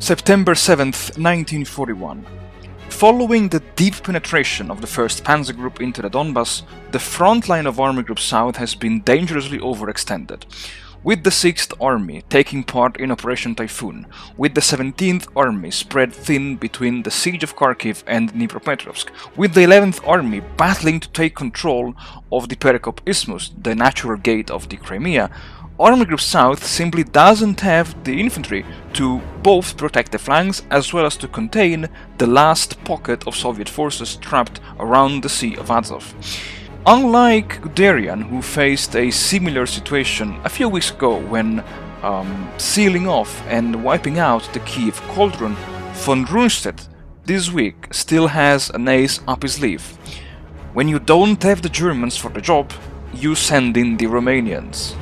September 7th, 1941. Following the deep penetration of the 1st Panzer Group into the Donbas, the front line of Army Group South has been dangerously overextended, with the 6th Army taking part in Operation Typhoon, with the 17th Army spread thin between the siege of Kharkiv and Dnipropetrovsk, with the 11th Army battling to take control of the Perekop Isthmus, the natural gate of the Crimea. Army Group South simply doesn't have the infantry to both protect the flanks as well as to contain the last pocket of Soviet forces trapped around the Sea of Azov. Unlike Guderian, who faced a similar situation a few weeks ago when sealing off and wiping out the Kiev cauldron, von Rundstedt this week still has an ace up his sleeve. When you don't have the Germans for the job, you send in the Romanians.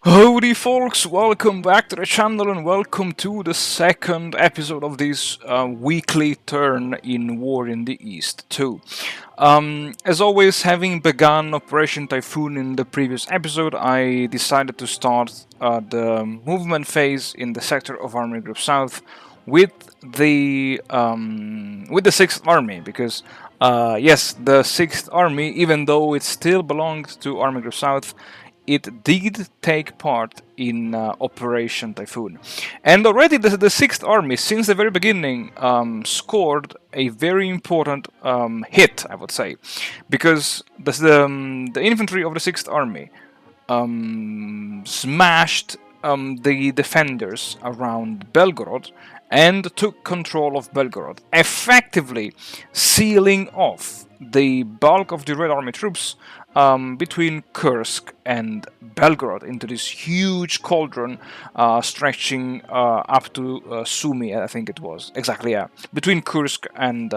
Howdy folks, welcome back to the channel and welcome to the second episode of this weekly turn in War in the East 2. As always, having begun Operation Typhoon in the previous episode, I decided to start the movement phase in the sector of Army Group South with the 6th Army, because yes, the 6th Army, even though it still belonged to Army Group South, it did take part in Operation Typhoon. And already the 6th Army, since the very beginning, scored a very important hit, I would say. Because the infantry of the 6th Army smashed the defenders around Belgorod and took control of Belgorod, effectively sealing off the bulk of the Red Army troops between Kursk and Belgorod into this huge cauldron stretching up to Sumy, I think it was. Exactly, yeah. Between Kursk and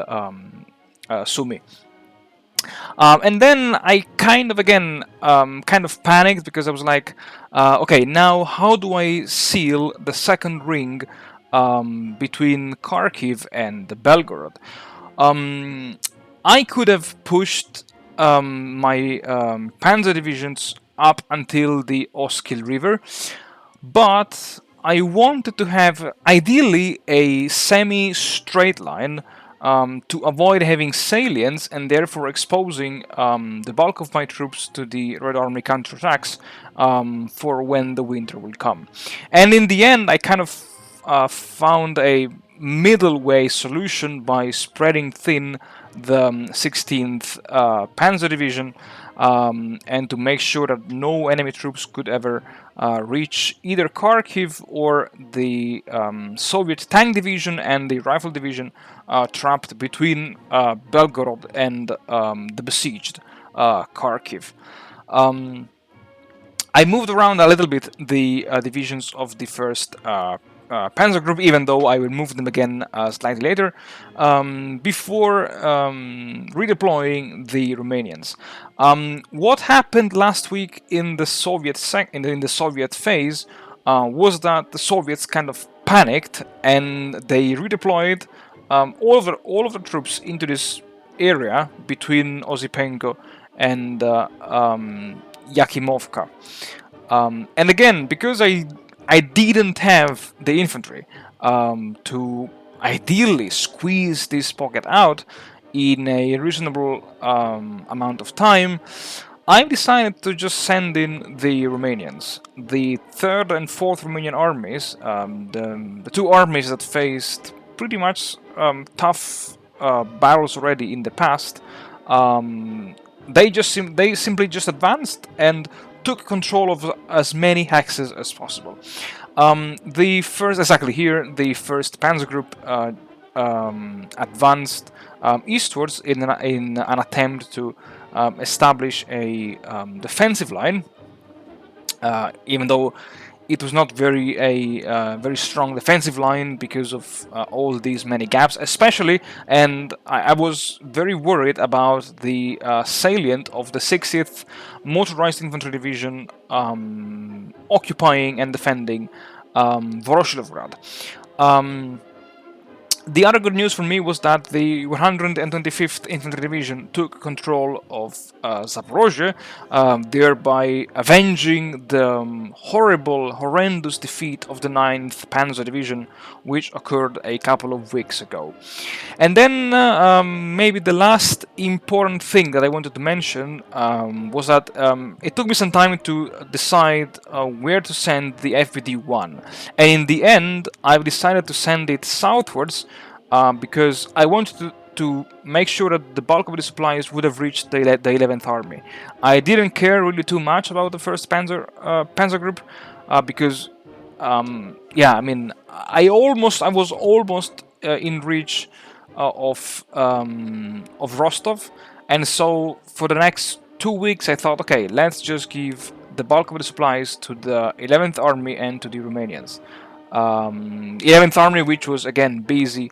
Sumy. And then I kind of panicked because I was like, okay, now how do I seal the second ring between Kharkiv and Belgorod? I could have pushed my panzer divisions up until the Oskil River, but I wanted to have ideally a semi-straight line to avoid having salients and therefore exposing the bulk of my troops to the Red Army counterattacks for when the winter will come. And in the end, I kind of found a middle way solution by spreading thin the 16th Panzer Division and to make sure that no enemy troops could ever reach either Kharkiv or the Soviet Tank Division and the Rifle Division trapped between Belgorod and the besieged Kharkiv. I moved around a little bit the divisions of the 1st Panzer Group, even though I will move them again slightly later, before redeploying the Romanians. What happened last week in the Soviet in the Soviet phase was that the Soviets kind of panicked and they redeployed all of the troops into this area between Osipenko and Yakimovka. And again, because I didn't have the infantry to ideally squeeze this pocket out in a reasonable amount of time, I decided to just send in the Romanians. The 3rd and 4th Romanian armies, the two armies that faced pretty much tough battles already in the past, they simply just advanced and took control of as many hexes as possible. The 1st Panzer Group advanced eastwards in an attempt to establish a defensive line, even though it was not very strong defensive line because of all these many gaps, especially, and I was very worried about the salient of the 60th Motorized Infantry Division occupying and defending Voroshilovgrad. The other good news for me was that the 125th Infantry Division took control of Zaporozhye, thereby avenging the horrendous defeat of the 9th Panzer Division, which occurred a couple of weeks ago. And then maybe the last important thing that I wanted to mention was that it took me some time to decide where to send the FVD-1. And in the end, I've decided to send it southwards because I wanted to make sure that the bulk of the supplies would have reached the 11th Army. I didn't care really too much about the 1st Panzer Group because, yeah, I mean, I was almost in reach of Rostov, and so for the next 2 weeks I thought, okay, let's just give the bulk of the supplies to the 11th Army and to the Romanians. 11th Army, which was again busy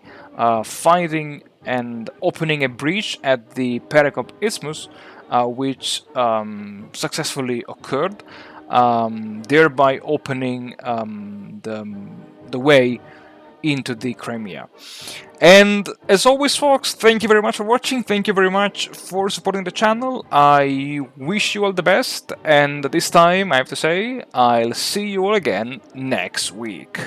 fighting and opening a breach at the Perekop Isthmus, which successfully occurred, thereby opening the way into the Crimea. And as always, folks, thank you very much for watching, thank you very much for supporting the channel. I wish you all the best, and this time I have to say I'll see you all again next week.